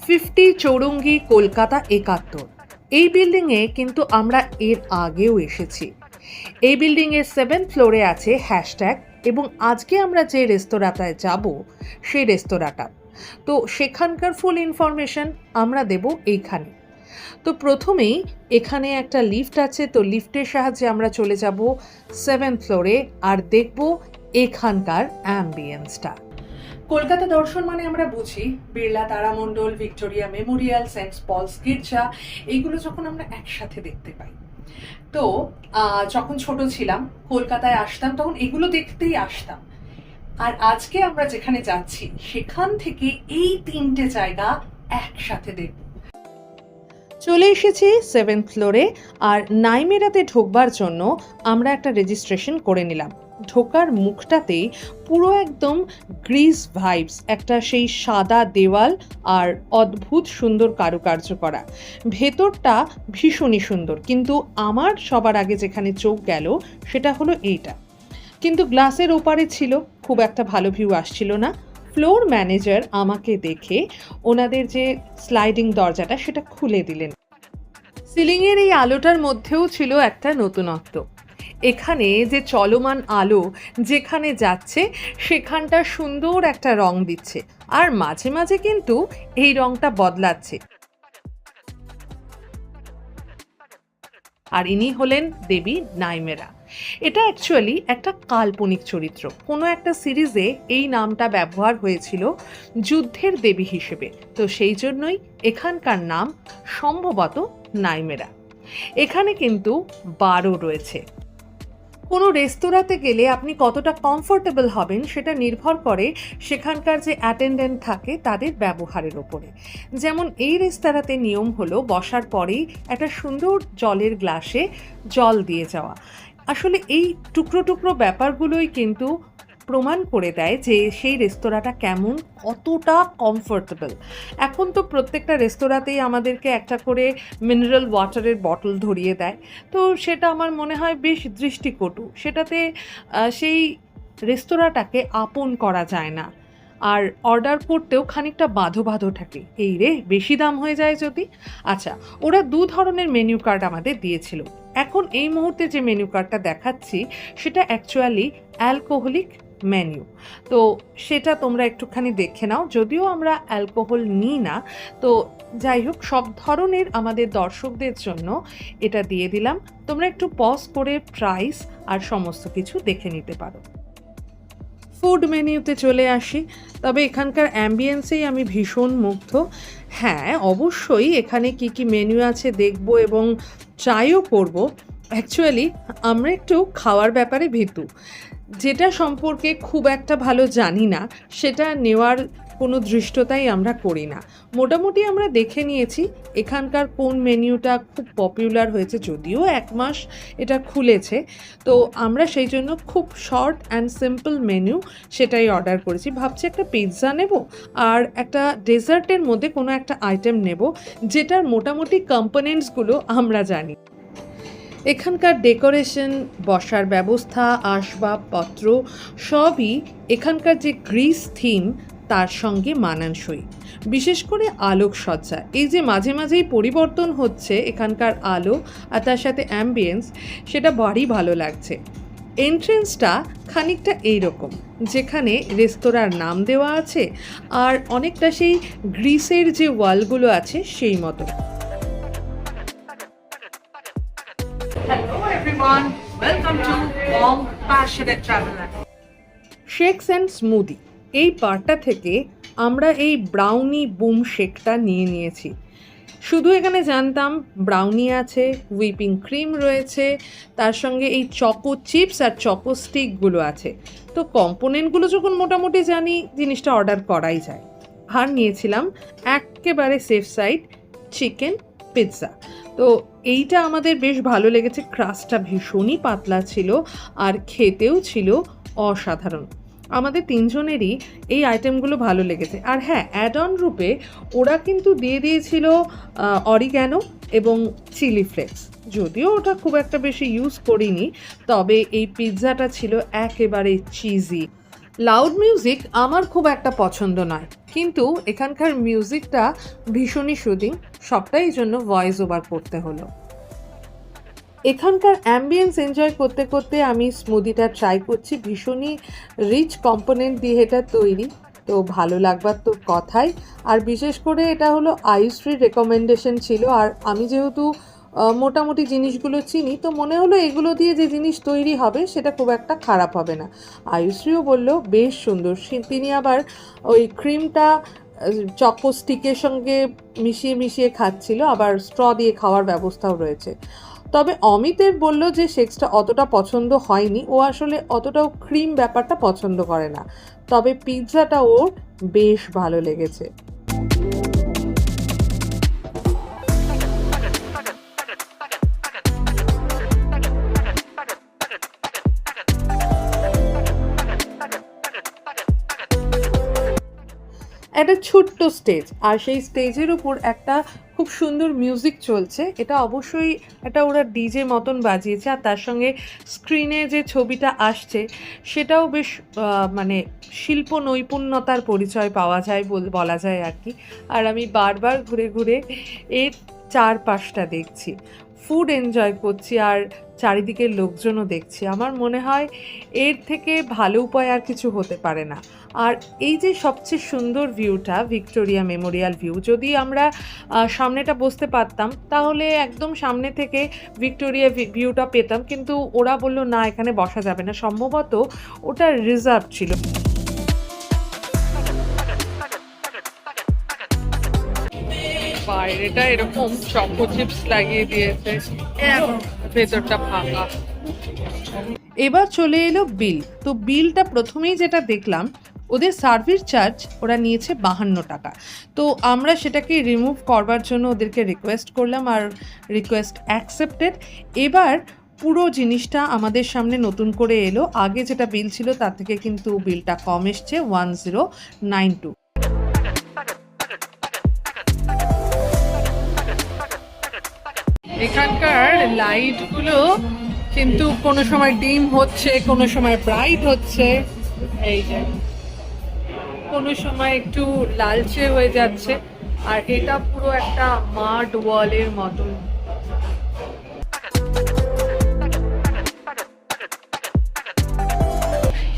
50 চৌরঙ্গি, কলকাতা 71। এই বিল্ডিংয়ে কিন্তু আমরা এর আগেও এসেছি। এই বিল্ডিংয়ের 7th ফ্লোরে আছে হ্যাশট্যাগ, এবং আজকে আমরা যে রেস্তোরাঁটায় যাব সেই রেস্তোরাঁটা, তো সেখানকার ফুল ইনফরমেশন আমরা দেব এইখানে। তো প্রথমেই এখানে একটা লিফট আছে, তো লিফটের সাহায্যে আমরা চলে যাব 7th ফ্লোরে আর দেখব এখানকার অ্যাম্বিয়েন্সটা। কলকাতা দর্শন মানে আমরা বুঝি বিড়লা তারামণ্ডল, ভিক্টোরিয়া মেমোরিয়াল, সেন্ট পলস গির্জা, এইগুলো যখন আমরা একসাথে দেখতে পাই। তো যখন ছোট ছিলাম কলকাতায় আসতাম তখন এগুলো দেখতেই আসতাম। আর আজকে আমরা যেখানে যাচ্ছি সেখান থেকে এই 3টে জায়গা একসাথে দেখব। চলে এসেছি 7th ফ্লোরে, আর নাইমেরাতে ঢোকবার জন্য আমরা একটা রেজিস্ট্রেশন করে নিলাম। ঢোকার মুখটাতেই পুরো একদম গ্রিস ভাইবস, একটা সেই সাদা দেওয়াল আর অদ্ভুত সুন্দর কারুকার্য করা। ভেতরটা ভীষণই সুন্দর, কিন্তু আমার সবার আগে যেখানে চোখ গেল সেটা হলো এইটা। কিন্তু গ্লাসের ওপারে ছিল, খুব একটা ভালো ভিউ আসছিল না। ফ্লোর ম্যানেজার আমাকে দেখে ওনাদের যে স্লাইডিং দরজাটা সেটা খুলে দিলেন। সিলিংয়ের এই আলোটার মধ্যেও ছিল একটা নতুনত্ব। এখানে যে চলমান আলো যেখানে যাচ্ছে সেখানটা সুন্দর একটা রং দিচ্ছে, আর মাঝে মাঝে কিন্তু এই রংটা বদলাচ্ছে। আর ইনি হলেন দেবী নাইমেরা। এটা অ্যাকচুয়ালি একটা কাল্পনিক চরিত্র। কোনো একটা সিরিজে এই নামটা ব্যবহার হয়েছিল যুদ্ধের দেবী হিসেবে, তো সেই জন্যই এখানকার নাম সম্ভবত নাইমেরা। এখানে কিন্তু বারও রয়েছে। কোনো রেস্তোরাঁতে গেলে আপনি কতটা কমফোর্টেবল হবেন সেটা নির্ভর করে সেখানকার যে অ্যাটেন্ডেন্ট থাকে তাদের ব্যবহারের ওপরে। যেমন এই রেস্তোরাঁতে নিয়ম হলো বসার পরেই একটা সুন্দর জলের গ্লাসে জল দিয়ে যাওয়া। আসলে এই টুকরো টুকরো ব্যাপারগুলোই কিন্তু প্রমাণ করে দেয় যে সেই রেস্তোরাঁটা কেমন, কতটা কমফোর্টেবল। এখন তো প্রত্যেকটা রেস্তোরাঁতেই আমাদেরকে একটা করে মিনারেল ওয়াটারের বটল ধরিয়ে দেয়, তো সেটা আমার মনে হয় বেশ দৃষ্টিকটু। সেটাতে সেই রেস্তোরাঁটাকে আপন করা যায় না, আর অর্ডার করতেও খানিকটা বাঁধো বাঁধো থাকে, এই রে বেশি দাম হয়ে যায় যদি। আচ্ছা, ওরা 2 ধরনের মেনু কার্ড আমাদের দিয়েছিল। এখন এই মুহূর্তে যে মেনু কার্ডটা দেখাচ্ছি সেটা অ্যাকচুয়ালি অ্যালকোহলিক মেনু, তো সেটা তোমরা একটুখানি দেখে নাও। যদিও আমরা অ্যালকোহল নিই না, তো যাই হোক সব ধরনের আমাদের দর্শকদের জন্য এটা দিয়ে দিলাম। তোমরা একটু পজ করে প্রাইস আর সমস্ত কিছু দেখে নিতে পারো। ফুড মেনুতে চলে আসি, তবে এখানকার অ্যাম্বিয়েন্সেই আমি ভীষণ মুগ্ধ। হ্যাঁ, অবশ্যই এখানে কি কি মেনু আছে দেখব এবং ট্রাইও করব। অ্যাকচুয়ালি আমরা একটু খাওয়ার ব্যাপারে ভীতু, যেটা সম্পর্কে খুব একটা ভালো জানি না সেটা নেওয়ার কোনো ধৃষ্টতাই আমরা করি না। মোটামুটি আমরা দেখে নিয়েছি এখানকার কোন মেনুটা খুব পপুলার হয়েছে, যদিও 1 মাস এটা খুলেছে, তো আমরা সেই জন্য খুব শর্ট অ্যান্ড সিম্পল মেনু সেটাই অর্ডার করেছি। ভাবছি একটা পিৎজা নেব আর একটা ডেজার্টের মধ্যে কোনো একটা আইটেম নেব যেটার মোটামুটি কম্পোনেন্টসগুলো আমরা জানি। এখানকার ডেকোরেশন, বসার ব্যবস্থা, আসবাবপত্র সবই এখানকার যে গ্রিস থিম তার সঙ্গে মানানসই। বিশেষ করে আলোকসজ্জা, এই যে মাঝে মাঝেই পরিবর্তন হচ্ছে এখানকার আলো আর তার সাথে অ্যাম্বিয়েন্স, সেটা ভারী ভালো লাগছে। এন্ট্রেন্সটা খানিকটা এইরকম, যেখানে রেস্তোরাঁর নাম দেওয়া আছে আর অনেকটা সেই গ্রিসের যে ওয়ালগুলো আছে সেই মতো। Hello everyone, welcome to Warm Passionate Traveler. Shakes and smoothie, এই পার্টটা থেকে আমরা এই ব্রাউনি বুম শেকটা নিয়ে নিয়েছি। শুধু এখানে জানতাম ব্রাউনি আছে, হুইপিং ক্রিম রয়েছে, তার সঙ্গে এই চকো চিপস আর চকো স্টিকগুলো আছে। তো কম্পোনেন্টগুলো যখন মোটামুটি জানি জিনিসটা অর্ডার করাই যায়। আর নিয়েছিলাম একেবারে সেফ সাইড চিকেন পিৎজা। তো এইটা আমাদের বেশ ভালো লেগেছে, ক্রাস্টটা ভীষণই পাতলা ছিল আর খেতেও ছিল অসাধারণ। আমাদের 3 জনেরই এই আইটেমগুলো ভালো লেগেছে। আর হ্যাঁ, অ্যাড অন রূপে ওরা কিন্তু দিয়ে দিয়েছিল অরিগ্যানো এবং চিলি ফ্লেক্স, যদিও ওটা খুব একটা বেশি ইউজ করিনি, তবে এই পিৎজাটা ছিল একেবারে চিজি। লাউড মিউজিক আমার খুব একটা পছন্দ নয়, কিন্তু এখানকার মিউজিকটা ভীষণই সুদিং, সবটাই জন্য ভয়েস ওভার করতে হলো। এখানকার অ্যাম্বিয়েন্স এনজয় করতে করতে আমি স্মুদিটা ট্রাই করছি, ভীষণই রিচ কম্পোনেন্ট দিয়ে এটা তৈরি, তো ভালো লাগবার তো কথাই। আর বিশেষ করে এটা হলো আয়ুশ্রীর রেকমেন্ডেশন ছিল, আর আমি যেহেতু মোটামুটি জিনিসগুলো চিনি, তো মনে হলো এগুলো দিয়ে যে জিনিস তৈরি হবে সেটা খুব একটা খারাপ হবে না। আয়ুশ্রীও বলল বেশ সুন্দর, তিনি আবার ওই ক্রিমটা চকো স্টিকের সঙ্গে মিশিয়ে মিশিয়ে খাচ্ছিল, আবার স্ট্র দিয়ে খাওয়ার ব্যবস্থাও রয়েছে। তবে অমিতের বলল যে শেক্সটা অতটা পছন্দ হয়নি, ও আসলে অতটাও ক্রিম ব্যাপারটা পছন্দ করে না, তবে পিৎজাটা ওর বেশ ভালো লেগেছে। একটা ছোট্ট স্টেজ, আর সেই স্টেজের উপর একটা খুব সুন্দর মিউজিক চলছে, এটা অবশ্যই এটা ওরা ডিজে মতন বাজিয়েছে, আর তার সঙ্গে স্ক্রিনে যে ছবিটা আসছে সেটাও বেশ মানে শিল্প নৈপুণ্যতার পরিচয় পাওয়া যায় বলা যায় আর কি। আর আমি বারবার ঘুরে ঘুরে এর চারপাশটা দেখছি, ফুড এনজয় করছি, আর চারিদিকের লোকজনও দেখছি। আমার মনে হয় এর থেকে ভালো উপায় আর কিছু হতে পারে না। আর এই যে সবচেয়ে সুন্দর ভিউটা, ভিক্টোরিয়া মেমোরিয়াল ভিউ, যদি আমরা সামনেটা বসতে পারতাম তাহলে একদম সামনে থেকে ভিক্টোরিয়া ভিউটা পেতাম, কিন্তু ওরা বলল না, এখানে বসা যাবে না, সম্ভবত ওটা রিজার্ভ ছিল। বাইরেটা এরকম চকো চিপস লাগিয়ে দিয়েছে, ভেতরটা ফাঁকা। এবার চলে এলো বিল। তো বিলটা প্রথমেই যেটা দেখলাম, ওদের সার্ভিস চার্জ ওরা নিয়েছে 52 টাকা। তো আমরা সেটাকে রিমুভ করবার জন্য ওদেরকে রিকোয়েস্ট করলাম, আর রিকোয়েস্ট অ্যাকসেপ্টেড। এবার পুরো জিনিসটা আমাদের সামনে নতুন করে এলো, আগে যেটা বিল ছিল তার থেকে কিন্তু বিলটা কম এসছে, 1092। এখানকার লাইটগুলো কিন্তু কোনো সময় ডিম হচ্ছে, কোনো সময় ব্রাইট হচ্ছে, এই যে কোনো সময় একটু লালচে হয়ে যাচ্ছে, আর এটা পুরো একটা মাড ওয়ালের মতন।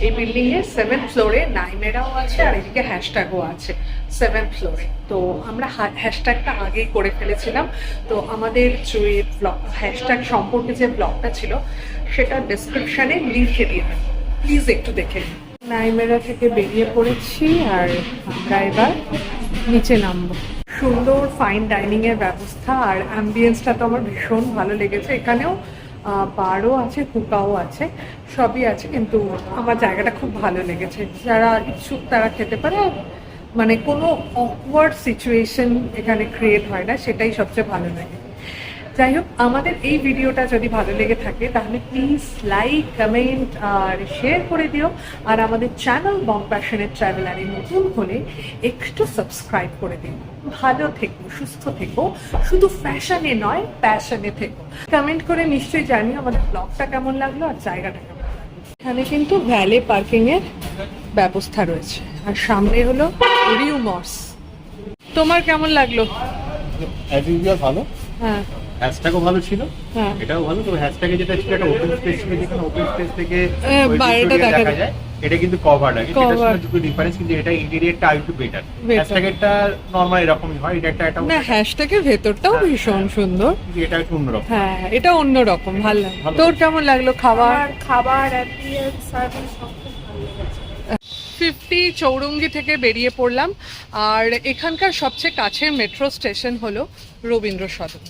এই বিল্ডিং এর 7th ফ্লোরে নাইমেরাও আছে, আর এদিকে হ্যাশট্যাগও আছে 7th ফ্লোরে। তো আমরা হ্যাশট্যাগটা আগেই করে ফেলেছিলাম, তো আমাদের যে ব্লগ হ্যাশট্যাগ সম্পর্কে যে ব্লগটা ছিল সেটা ডেসক্রিপশানে লিখে দিয়ে দেবেন, প্লিজ একটু দেখে নিন। নাইমেরা থেকে বেরিয়ে পড়েছি, আর আমরা এবার নিচে নামবো। সুন্দর ফাইন ডাইনিংয়ের ব্যবস্থা, আর অ্যাম্বিয়েন্সটা তো আমার ভীষণ ভালো লেগেছে। এখানেও বারও আছে, হুকাও আছে, সবই আছে, কিন্তু আমার জায়গাটা খুব ভালো লেগেছে। যারা ইচ্ছুক তারা খেতে পারে, মানে কোনো অকওয়ার্ড সিচুয়েশন এখানে ক্রিয়েট হয় না, সেটাই সবচেয়ে ভালো লাগে। যাই হোক, আমাদের এই ভিডিওটা যদি ভালো লেগে থাকে তাহলে প্লিজ লাইক, কমেন্ট আর শেয়ার করে দিও, আর আমাদের চ্যানেল বং প্যাশনেট ট্রাভেলারে নতুন হলে একটু সাবস্ক্রাইব করে দিও। ভালো থেকো, সুস্থ থেকো, শুধু ফ্যাশনে নয় প্যাশনে থেকো। কমেন্ট করে নিশ্চয়ই জানিও আমাদের ব্লগটা কেমন লাগলো আর জায়গাটা কেমন লাগলো। এখানে কিন্তু ভ্যালে পার্কিংয়ের ব্যবস্থা রয়েছে, আর সামনে হলো রিউমর্স। তোমার কেমন লাগলো? ভালো, হ্যাঁ, হ্যাশট্যাগও ভালো ছিল, হ্যাঁ, এটাও ভালো। তবে হ্যাশট্যাগে যেটা ছিল একটা ওপেন স্পেস ছিল, যেখানে ওপেন স্পেস থেকে বাইরেটা দেখা যায়, এটা কিন্তু কভার লাগে, এটার সাথে দুটো ডিফারেন্স, কিন্তু এটা ইন্টেরিয়রটা আরেকটু বেটার। হ্যাশট্যাগেরটা নরমাল এরকমই হয়, এটা একটা না, হ্যাশট্যাগের ভেতরটাও ভীষণ সুন্দর, কিন্তু এটা একটু অন্যরকম। হ্যাঁ, এটা অন্যরকম, ভালো লাগে। তোর কেমন লাগলো খাবার? খাবার অ্যাম্বিয়েন্স সার্ভিস সব খুব ভালো লেগেছে। 50 চৌরঙ্গি থেকে বেরিয়ে পড়লাম, আর এখানকার সবচেয়ে কাছের মেট্রো স্টেশন হলো রবীন্দ্র সদন।